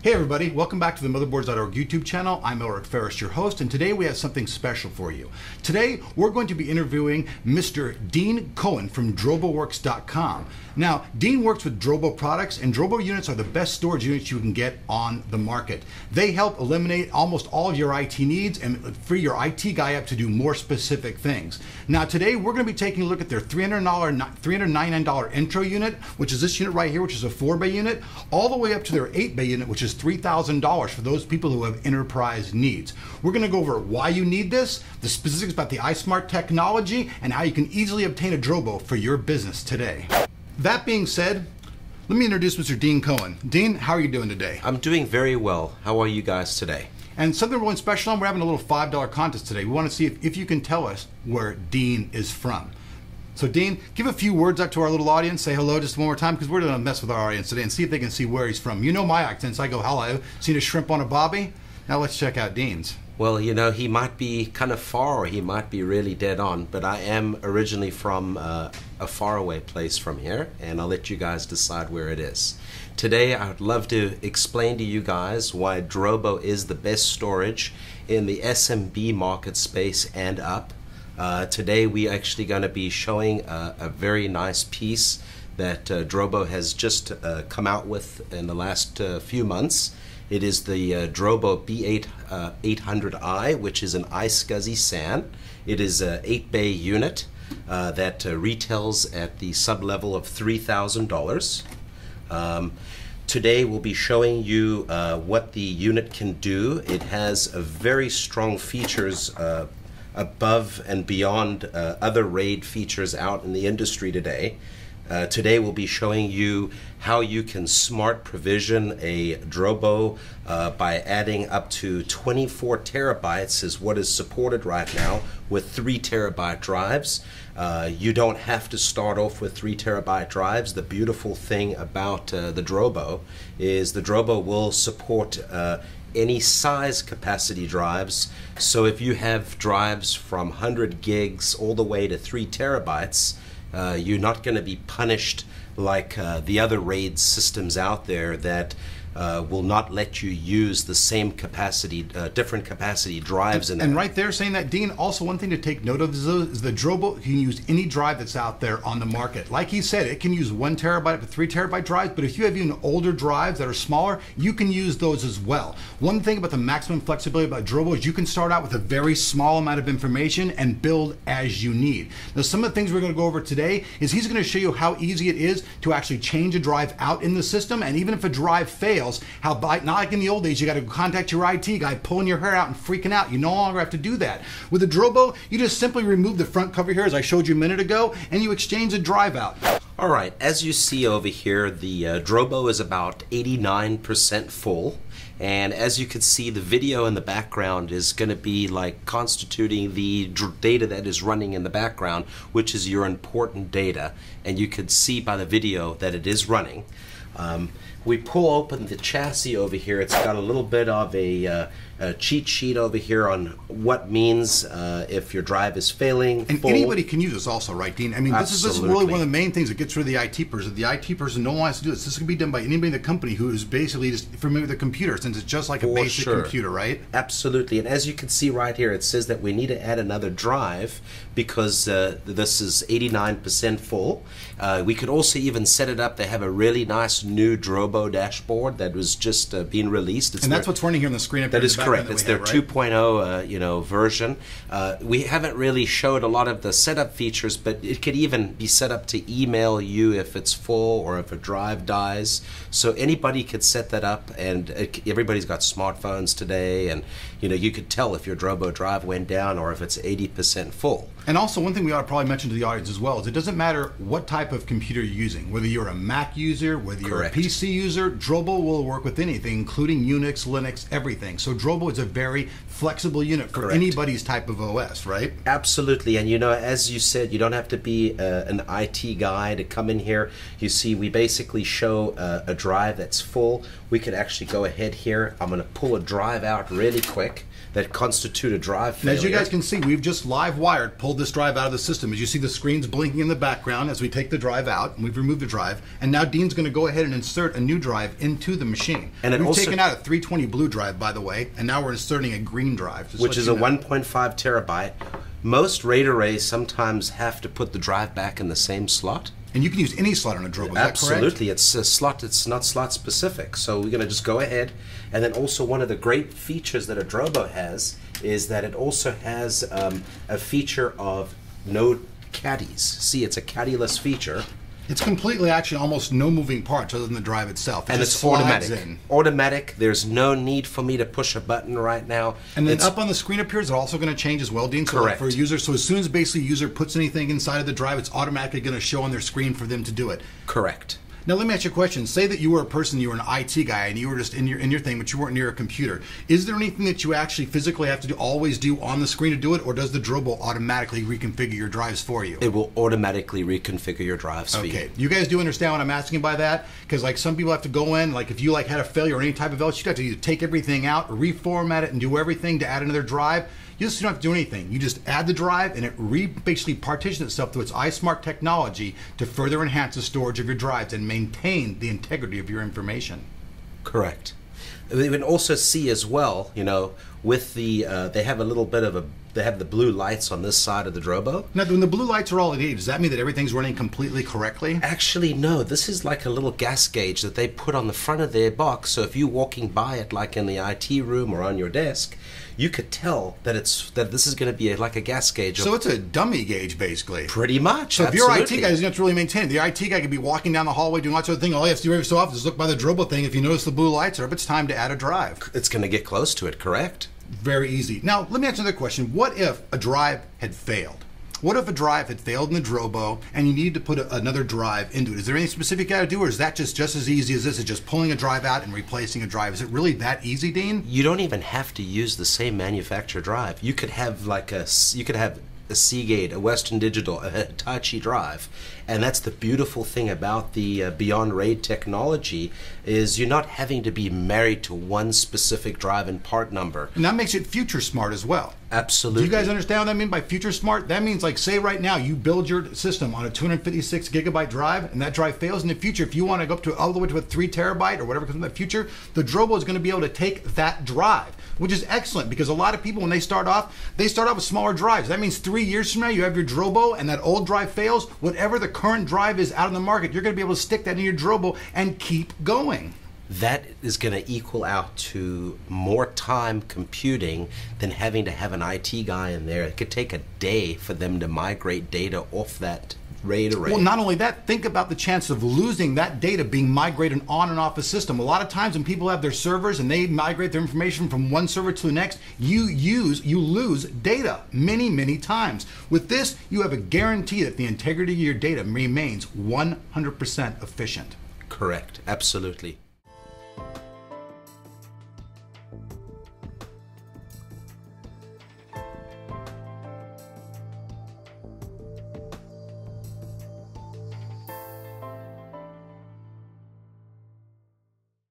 Hey everybody, welcome back to the Motherboards.org YouTube channel. I'm Elric Ferris, your host, and today we have something special for you. Today we're going to be interviewing Mr. Dean Cohen from DroboWorks.com. Now, Dean works with Drobo products, and Drobo units are the best storage units you can get on the market. They help eliminate almost all of your IT needs and free your IT guy up to do more specific things. Now today we're going to be taking a look at their $399 intro unit, which is this unit right here, which is a 4-bay unit, all the way up to their 8-bay unit, which is $3,000 for those people who have enterprise needs. We're going to go over why you need this, the specifics about the iSmart technology, and how you can easily obtain a Drobo for your business today. That being said, let me introduce Mr. Dean Cohen. Dean, how are you doing today? I'm doing very well. How are you guys today? And something really special on, we're having a little $5 contest today. We want to see if you can tell us where Dean is from. So Dean, give a few words out to our little audience. Say hello just one more time, because we're going to mess with our audience today and see if they can see where he's from. You know my accents. I go, hello. Seen a shrimp on a bobby? Now let's check out Dean's. Well, you know, he might be kind of far or he might be really dead on, but I am originally from a faraway place from here, and I'll let you guys decide where it is. Today, I would love to explain to you guys why Drobo is the best storage in the SMB market space and up. Today, we're actually going to be showing a very nice piece that Drobo has just come out with in the last few months. It is the Drobo V8 800i, which is an iSCSI SAN. It is an 8-bay unit that retails at the sub-level of $3,000. Today we'll be showing you what the unit can do. It has a very strong features above and beyond other RAID features out in the industry today. Today we'll be showing you how you can smart provision a Drobo by adding up to 24 terabytes is what is supported right now with 3 terabyte drives. You don't have to start off with 3 terabyte drives. The beautiful thing about the Drobo is the Drobo will support any size capacity drives. So if you have drives from 100 gigs all the way to 3 terabytes, you're not going to be punished like the other RAID systems out there that will not let you use the same capacity, different capacity drives in there. And right there saying that, Dean, also one thing to take note of is the Drobo can use any drive that's out there on the market. Like he said, it can use 1 terabyte up to 3 terabyte drives, but if you have even older drives that are smaller, you can use those as well. One thing about the maximum flexibility about Drobo is you can start out with a very small amount of information and build as you need. Now, some of the things we're going to go over today is he's going to show you how easy it is to actually change a drive out in the system, and even if a drive fails, how not like in the old days, you got to contact your IT guy, pulling your hair out and freaking out. You no longer have to do that. With a Drobo, you just simply remove the front cover here, as I showed you a minute ago, and you exchange the drive out. All right, as you see over here, the Drobo is about 89% full. And as you can see, the video in the background is going to be like constituting the data that is running in the background, which is your important data. And you can see by the video that it is running. We pull open the chassis over here. It's got a little bit of a cheat sheet over here on what means if your drive is failing. And anybody can use this also, right, Dean? I mean, this is really one of the main things that gets rid of the IT person. The IT person no one wants to do this. This can be done by anybody in the company who is basically just familiar with the computer, since it's just like a basic computer, right? Absolutely. And as you can see right here, it says that we need to add another drive because this is 89% full. We could also even set it up. They have a really nice new Drobo Dashboard that was just being released. And that's what's running here on the screen. That is correct. It's their 2.0 version. We haven't really showed a lot of the setup features, but it could even be set up to email you if it's full or if a drive dies. So anybody could set that up, and everybody's got smartphones today, and you could tell if your Drobo drive went down or if it's 80% full. And also, one thing we ought to probably mention to the audience as well is it doesn't matter what type of computer you're using, whether you're a Mac user, whether you're a PC user, Drobo will work with anything, including Unix, Linux, everything. So Drobo is a very flexible unit for anybody's type of OS, right? Absolutely. And as you said, you don't have to be an IT guy to come in here. You see, we basically show a drive that's full. We could actually go ahead here. I'm going to pull a drive out really quick. that constitute a drive And failure. as you guys can see, we've just live wired, pulled this drive out of the system. As you see the screens blinking in the background as we take the drive out, and we've removed the drive. And now Dean's going to go ahead and insert a new drive into the machine. And we've also taken out a 320 blue drive, by the way, and now we're inserting a green drive. which is a 1.5 terabyte. Most RAID arrays sometimes have to put the drive back in the same slot. And you can use any slot on a Drobo, is that correct? Absolutely, it's a slot. It's not slot specific. So we're going to just go ahead, and then also one of the great features that a Drobo has is that it also has a feature of no caddies. See, it's a caddiless feature. It's completely actually almost no moving parts other than the drive itself. And just it's slides automatic. in. Automatic. There's no need for me to push a button right now. And then It's up on the screen appears, it's also going to change as well, Dean. So Correct. for a user, so as soon as basically a user puts anything inside of the drive, it's automatically going to show on their screen for them to do it. correct. Now let me ask you a question. Say that you were a person, you were an IT guy, and you were just in your thing, but you weren't near a computer. Is there anything that you actually physically have to always do on the screen to do it, or does the Drobo automatically reconfigure your drives for you? It will automatically reconfigure your drives for you. Okay, you guys do understand what I'm asking by that? Because like some people have to go in, like if you like had a failure or any type of else, you'd have to either take everything out, reformat it, and do everything to add another drive. You just don't have to do anything. You just add the drive, and it basically partitions itself through its iSmart technology to further enhance the storage of your drives and maintain the integrity of your information. Correct. We can also see as well, you know, with the they have a little bit of they have the blue lights on this side of the Drobo. Now, when the blue lights are all LED, does that mean that everything's running completely correctly? Actually, no. This is like a little gas gauge that they put on the front of their box. So if you're walking by it, like in the IT room or on your desk, you could tell that this is going to be like a gas gauge. So it's a dummy gauge, basically. Pretty much. So if your IT absolutely. guy doesn't have to really maintain it, the IT guy could be walking down the hallway doing lots of other things. All you have to do every so often is look by the Drobo thing. If you notice the blue lights are up, it's time to add a drive. It's going to get close to it, correct? Very easy. Now, let me ask another question. What if a drive had failed? What if a drive had failed in the Drobo and you needed to put another drive into it? Is there anything specific you got to do, or is that just as easy as this? Is just pulling a drive out and replacing a drive? Is it really that easy, Dean? You don't even have to use the same manufacturer drive. You could have a Seagate, a Western Digital, a Hitachi drive, and that's the beautiful thing about the Beyond RAID technology is you're not having to be married to one specific drive and part number. And that makes it future smart as well. Absolutely. Do you guys understand what I mean by future smart? That means, like, say right now you build your system on a 256 gigabyte drive, and that drive fails in the future. If you want to go up to all the way to a 3 terabyte or whatever comes in the future, the Drobo is going to be able to take that drive, which is excellent because a lot of people, when they start off with smaller drives. That means 3 years from now, you have your Drobo and that old drive fails. Whatever the current drive is out in the market, you're going to be able to stick that in your Drobo and keep going. That is going to equal out to more time computing than having to have an IT guy in there. It could take a day for them to migrate data off that RAID array. Well, not only that, think about the chance of losing that data being migrated on and off a system. A lot of times when people have their servers and they migrate their information from one server to the next, you lose data many times. With this, you have a guarantee that the integrity of your data remains 100% efficient. Correct. Absolutely.